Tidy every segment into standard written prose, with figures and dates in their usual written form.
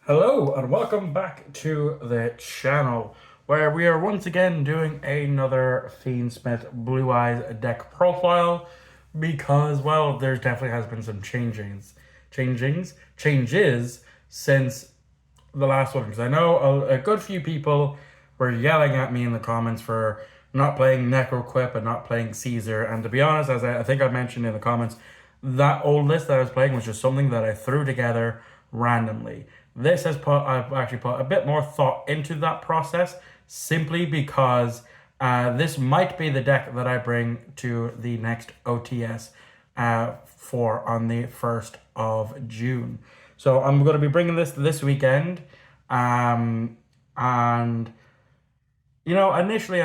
Hello and welcome back to the channel where we are once again doing another Fiendsmith Blue Eyes deck profile because, well, there definitely has been some changes since the last one. Because I know a good few people were yelling at me in the comments for not playing Necroquip and not playing Caesar. And to be honest, as I think I mentioned in the comments, that old list that I was playing was just something that I threw together randomly. I've actually put a bit more thought into that process simply because this might be the deck that I bring to the next OTS for on the 1st of June. So I'm going to be bringing this weekend. And initially, they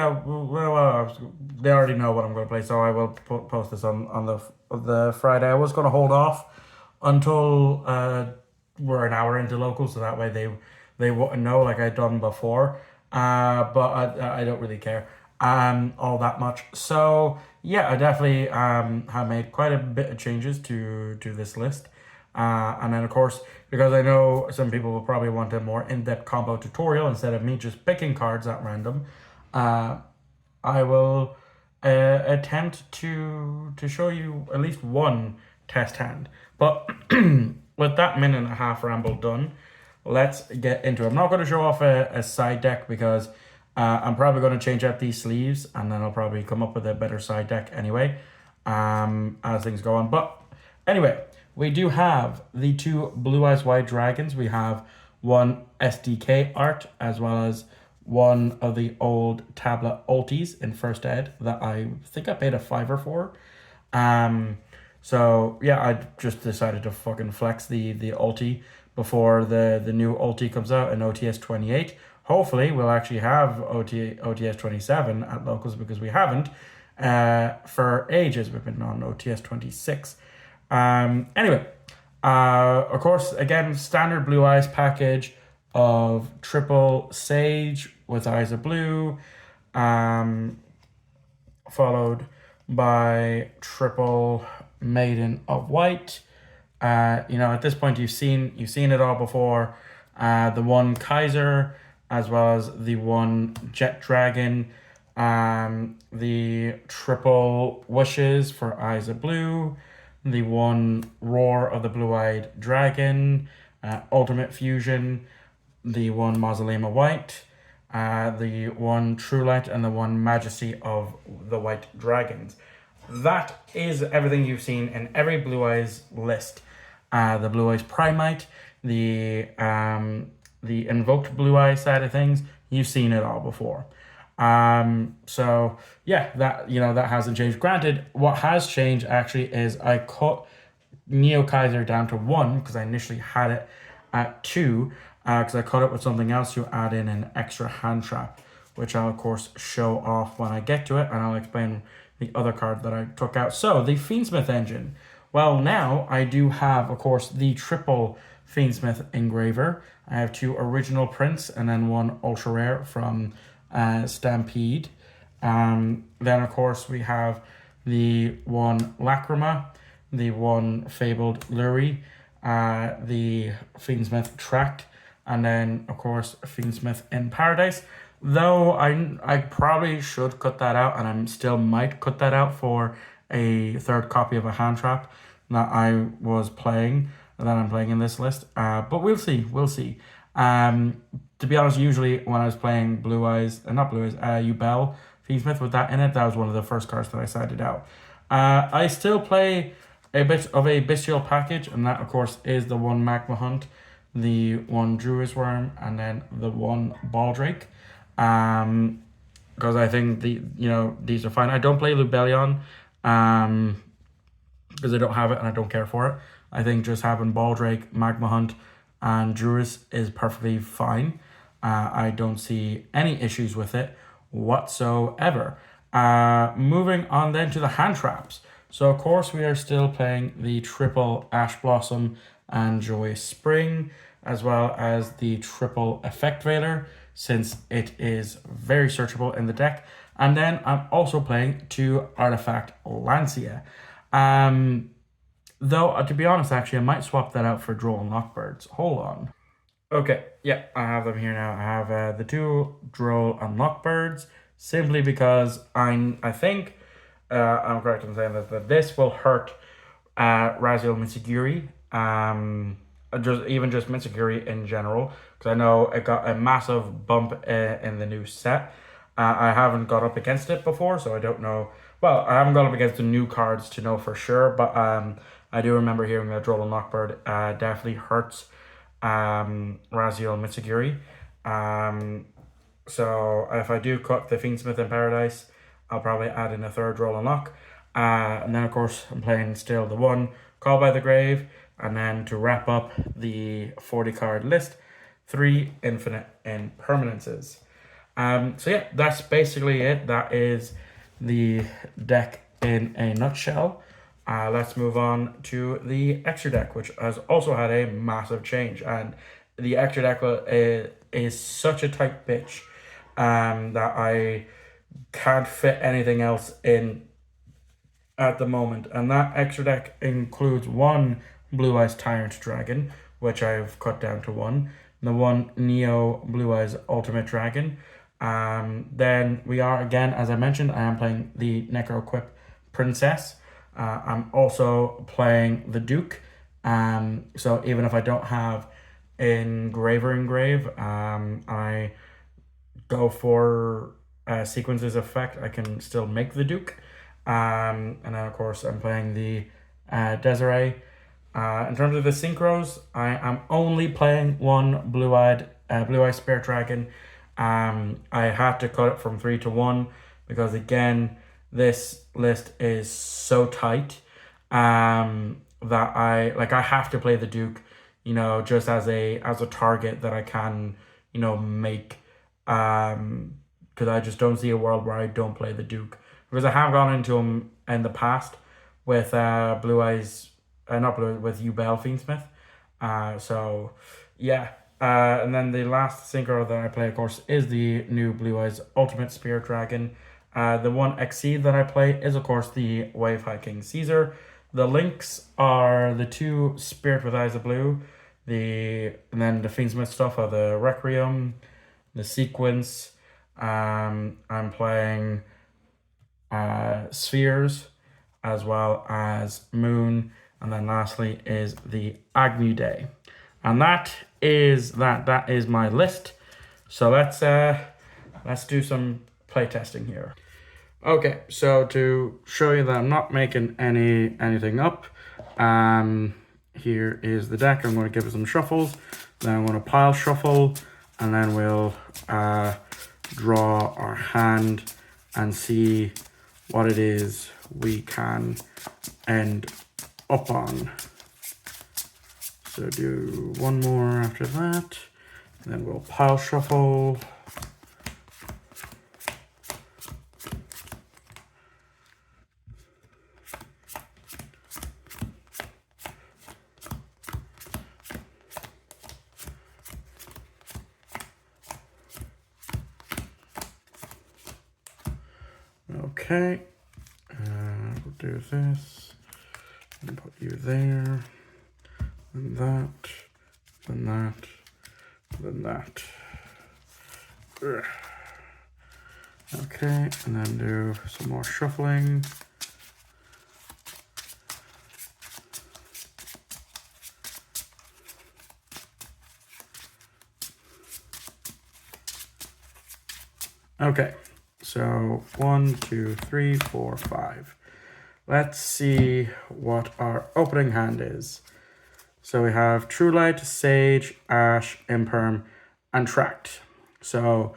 already know what I'm going to play, so I will post this on the Friday. I was going to hold off until we're an hour into local, so that way they wouldn't know like I'd done before. But I don't really care all that much. So yeah, I definitely have made quite a bit of changes to this list. And then of course, because I know some people will probably want a more in-depth combo tutorial instead of me just picking cards at random, I will attempt to show you at least one test hand. But with that minute and a half ramble done, let's get into it. I'm not going to show off a side deck because I'm probably going to change out these sleeves and then I'll probably come up with a better side deck anyway as things go on. But anyway, we do have the two Blue Eyes White Dragons. We have one SDK art as well as one of the old tablet ultis in first ed that I think I paid a fiver for. So yeah, I just decided to fucking flex the ulti before the new ulti comes out in OTS 28. Hopefully we'll actually have OTS 27 at locals because we haven't for ages. We've been on OTS 26. Anyway, of course, again, standard Blue Eyes package of triple Sage with Eyes of Blue, followed by triple Maiden of White. At this point you've seen it all before. The one Kaiser as well as the one Jet Dragon, the triple Wishes for Eyes of Blue, the one Roar of the Blue-Eyed Dragon, Ultimate Fusion, the one Mausoleum of White, the one True Light, and the one Majesty of the White Dragons. That is everything you've seen in every Blue Eyes list. The Blue Eyes Primite, the invoked Blue Eyes side of things, you've seen it all before. So yeah, that hasn't changed. Granted, what has changed actually is I cut Neo Kaiser down to 1 because I initially had it at 2 because I cut it with something else to add in an extra hand trap, which I'll of course show off when I get to it, and I'll explain the other card that I took out. So the Fiendsmith engine. Well, now I do have, of course, the triple Fiendsmith engraver. I have 2 original prints and then 1 ultra rare from Stampede. Then of course we have the 1 Lacrima, the 1 Fabled Lurie, the Fiendsmith Tract, and then of course Fiendsmith in Paradise. Though I probably should cut that out, and I still might cut that out for a third copy of a hand trap that I was playing, that I'm playing in this list. But we'll see. To be honest, usually when I was playing Blue Eyes, not Blue Eyes, Ubel Fiendsmith with that in it, that was one of the first cards that I sided out. I still play a bit of a Bystial package, and that of course is the 1 Magma Hunt, the 1 Druid's Worm, and then the 1 Baldrake. Because I think these are fine. I don't play Lubellion because I don't have it and I don't care for it. I think just having Baldrake, Magma Hunt, and Druid's is perfectly fine. I don't see any issues with it whatsoever. Moving on then to the hand traps. So of course we are still playing the triple Ash Blossom and Joyous Spring, as well as the triple Effect Veiler, since it is very searchable in the deck. And then I'm also playing 2 Artifact Lancia. Though, to be honest, actually, I might swap that out for Droll and Lockbirds. Hold on. Okay, yeah, I have them here now. I have the two Droll and Lockbirds, simply because I think I'm correct in saying that this will hurt Raziel Mitsugiri, just Mitsugiri in general, because I know it got a massive bump in the new set. I haven't got up against it before, so I don't know. Well, I haven't got up against the new cards to know for sure, but I do remember hearing that Droll and Lockbird definitely hurts Raziel Mitsugiri. Um, so if I do cut the Fiendsmith in Paradise, I'll probably add in a third roll and lock. And then of course I'm playing still the one Call by the Grave, and then to wrap up the 40 card list, 3 infinite impermanences. So yeah, that's basically it. That is the deck in a nutshell. Let's move on to the extra deck, which has also had a massive change. And the extra deck is such a tight bitch that I can't fit anything else in at the moment. And that extra deck includes one Blue Eyes Tyrant Dragon, which I've cut down to one, the one Neo Blue Eyes Ultimate Dragon. Then we are, again, as I mentioned, I am playing the Necro Quip Princess. I'm also playing the Duke. So even if I don't have Engrave, I go for Sequences effect, I can still make the Duke. And then of course I'm playing the Desiree. In terms of the synchros, I am only playing one Blue Eye Spirit Dragon. I had to cut it from 3 to 1 because again, this list is so tight that I have to play the Duke, just as a target that I can, make because I just don't see a world where I don't play the Duke, because I have gone into him in the past with Blue Eyes, not Blue, with Ubel Fiendsmith. So yeah. And then the last synchro that I play, of course, is the new Blue Eyes Ultimate Spirit Dragon. The one Exceed that I play is, of course, the Wave High King Caesar. The links are the two Spirit with Eyes of Blue, and then the Fiendsmith stuff are the Requiem, the Sequence. I'm playing Spheres as well as Moon, and then lastly is the Agni Day. And that is my list. So let's do some playtesting here. Okay, so to show you that I'm not making anything up, here is the deck. I'm going to give it some shuffles, then I'm going to pile shuffle, and then we'll draw our hand and see what it is we can end up on. So do one more after that, and then we'll pile shuffle. Okay, we'll do this, and put you there, and that, then that, then that. Ugh. Okay, and then do some more shuffling. Okay. So 1, 2, 3, 4, 5. Let's see what our opening hand is. So we have True Light, Sage, Ash, Imperm, and Tract. So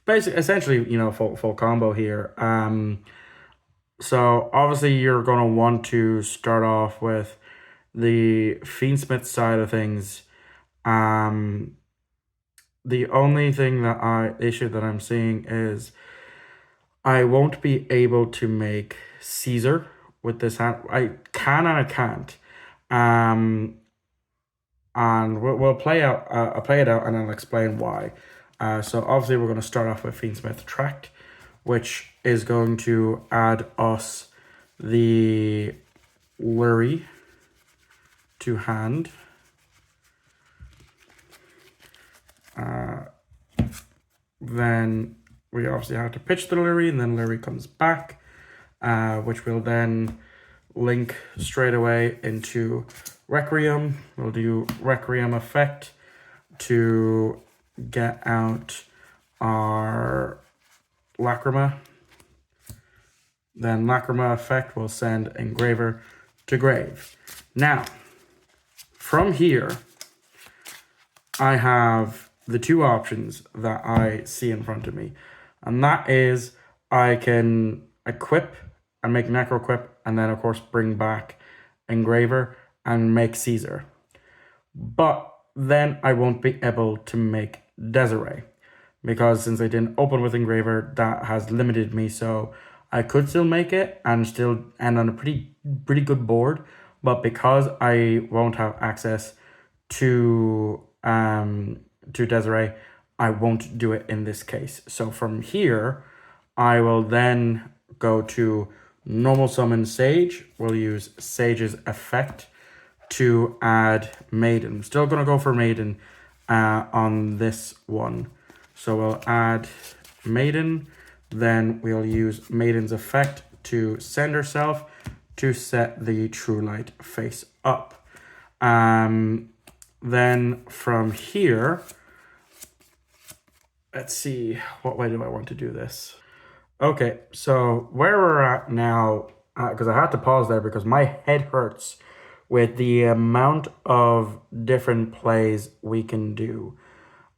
basically, essentially, full combo here. So obviously you're gonna want to start off with the Fiendsmith side of things. The only issue that I'm seeing is I won't be able to make Caesar with this hand. I can and I can't. And we'll play out. I'll play it out and I'll explain why. So obviously we're going to start off with Fiendsmith Tract, which is going to add us the Lurie to hand. then we obviously have to pitch the Luri, and then Luri comes back, which will then link straight away into Requiem. We'll do Requiem effect to get out our Lacrima. Then Lacrima effect will send Engraver to grave. Now, from here, I have the two options that I see in front of me. And that is I can equip and make Necro equip, and then of course bring back Engraver and make Caesar. But then I won't be able to make Desiree, because since I didn't open with Engraver, that has limited me. So I could still make it and still end on a pretty good board, but because I won't have access to Desiree, I won't do it in this case. So from here, I will then go to normal summon Sage. We'll use Sage's effect to add Maiden. I'm still going to go for Maiden on this one. So we'll add Maiden. Then we'll use Maiden's effect to send herself to set the True Light face up. Then from here, let's see, what way do I want to do this? Okay, so where we're at now, because I had to pause there because my head hurts with the amount of different plays we can do.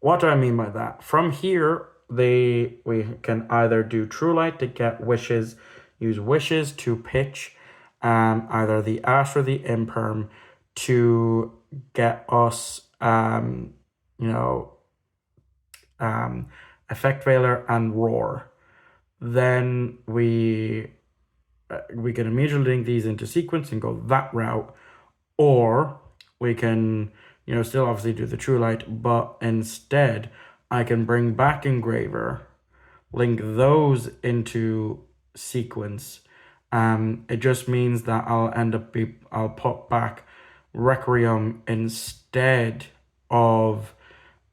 What do I mean by that? From here, we can either do True Light to get wishes, use wishes to pitch either the Ash or the Imperm to get us, Effect Veiler and Roar. Then we can immediately link these into sequence and go that route, or we can, still obviously do the True Light, but instead I can bring back Engraver, link those into sequence. It just means that I'll put back Requiem instead of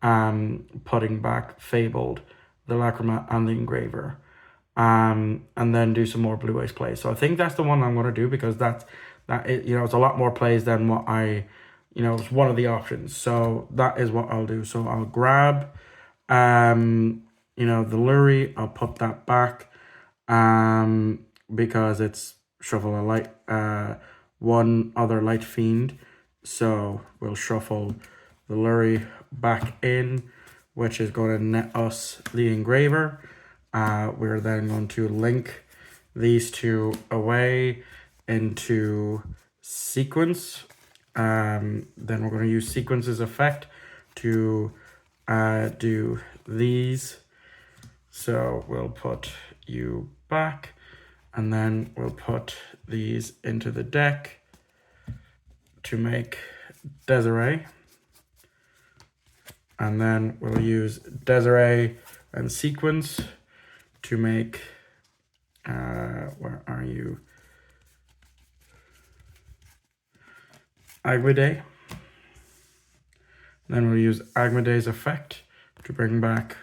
putting back Fabled, the Lacrima, and the Engraver. And then do some more Blue Eyes plays. So I think that's the one I'm going to do, because it's a lot more plays than what it's one of the options. So that is what I'll do. So I'll grab, the Luri, I'll put that back, because it's shuffle a light, one other Light Fiend. So we'll shuffle the Luri back in, which is going to net us the Engraver. We're then going to link these two away into sequence. Then we're going to use sequence's effect to do these. So we'll put you back, and then we'll put these into the deck to make Desiree. And then we'll use Desiree and sequence to make, where are you? Agmade. Then we'll use Agmade's effect to bring back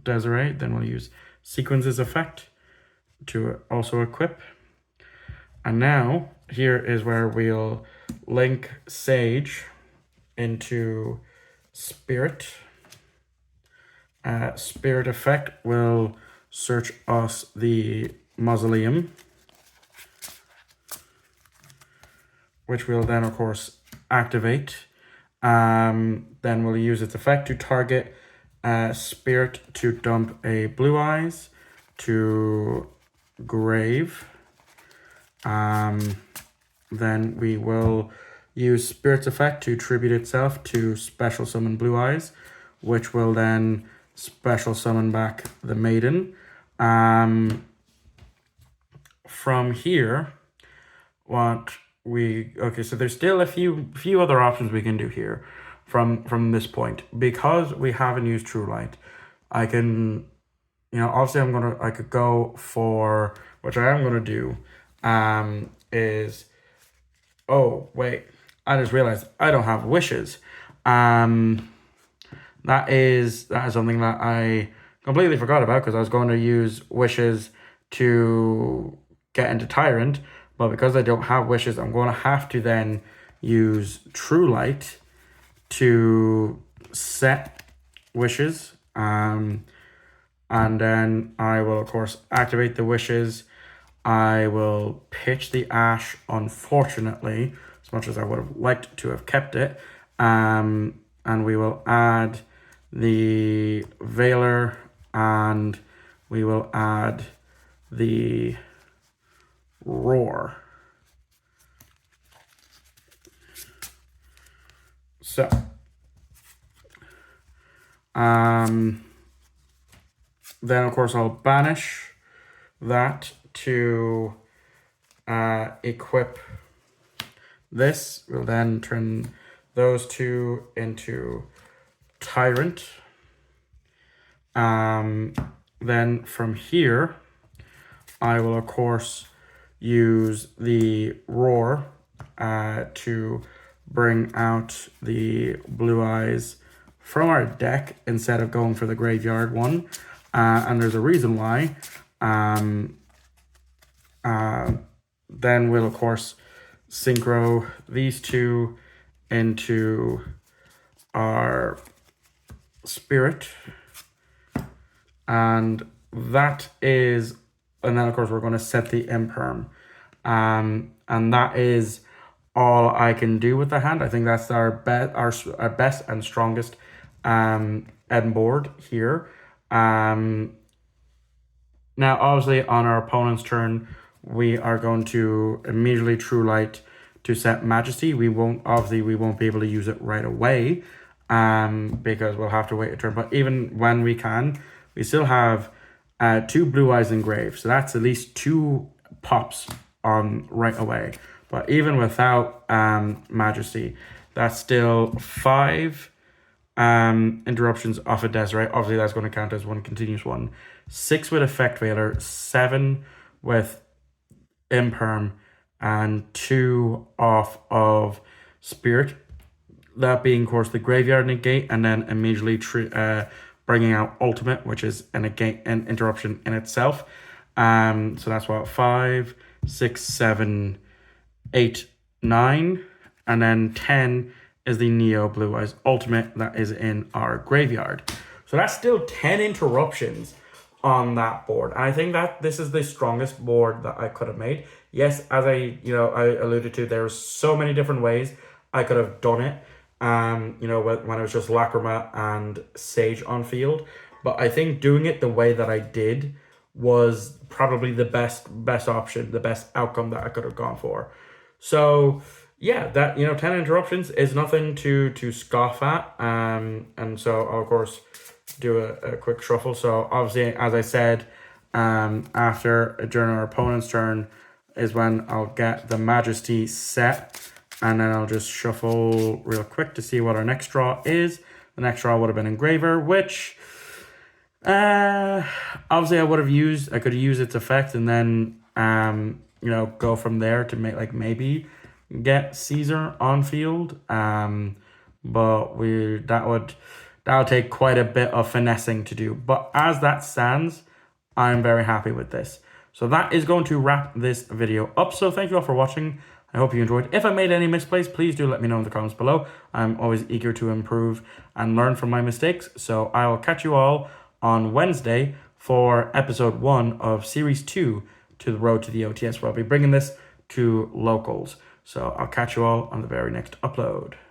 Desiree. Then we'll use sequence's effect to also equip. And now here is where we'll link Sage into Spirit. Spirit effect will search us the Mausoleum, which will then of course activate. Then we'll use its effect to target Spirit to dump a Blue Eyes to grave. Then we will use Spirit's effect to tribute itself to special summon Blue Eyes, which will then special summon back the Maiden. From here, so there's still a few other options we can do here from this point. Because we haven't used True Light, I can, obviously I could go for, which I am gonna do, is, oh wait, I just realized I don't have wishes. That is something that I completely forgot about because I was going to use wishes to get into Tyrant, but because I don't have wishes, I'm going to have to then use True Light to set wishes. And then I will, of course, activate the wishes. I will pitch the Ash, unfortunately, as much as I would have liked to have kept it. And we will add the Veiler, and we will add the Roar. So, then of course I'll banish that to equip this. We'll then turn those two into Tyrant. Then from here, I will of course use the Roar to bring out the Blue Eyes from our deck instead of going for the graveyard one. And there's a reason why. Then we'll of course synchro these two into our Spirit. And that is, and then of course we're going to set the Imperm. And that is all I can do with the hand. I think that's our best and strongest end board here. Now obviously on our opponent's turn, we are going to immediately True Light to set Majesty. We won't be able to use it right away, because we'll have to wait a turn. But even when we can, we still have 2 Blue Eyes engraved. So that's at least 2 pops on right away. But even without Majesty, that's still 5 interruptions off of Desiree. Obviously, that's going to count as one continuous one. 6 with Effect Veiler, 7 with Imperm, and 2 off of Spirit. That being, of course, the Graveyard Negate, and then immediately bringing out Ultimate, which is an interruption in itself. So that's what, 5, 6, 7, 8, 9, and then 10 is the Neo Blue Eyes Ultimate that is in our graveyard. So that's still 10 interruptions on that board. And I think that this is the strongest board that I could have made. Yes, as I alluded to, there's so many different ways I could have done it. When it was just Lacrima and Sage on field. But I think doing it the way that I did was probably the best option, the best outcome that I could have gone for. So yeah, that 10 interruptions is nothing to scoff at. And so I'll of course do a quick shuffle. So obviously, as I said, during our opponent's turn is when I'll get the Majesty set, and then I'll just shuffle real quick to see what our next draw is. The next draw would have been Engraver, which obviously I could have used its effect and then go from there to maybe get Caesar on field. But that'll take quite a bit of finessing to do. But as that stands, I'm very happy with this. So that is going to wrap this video up. So thank you all for watching. I hope you enjoyed. If I made any misplays, please do let me know in the comments below. I'm always eager to improve and learn from my mistakes. So I will catch you all on Wednesday for episode 1 of series 2 to the road to the OTS, where I'll be bringing this to locals. So I'll catch you all on the very next upload.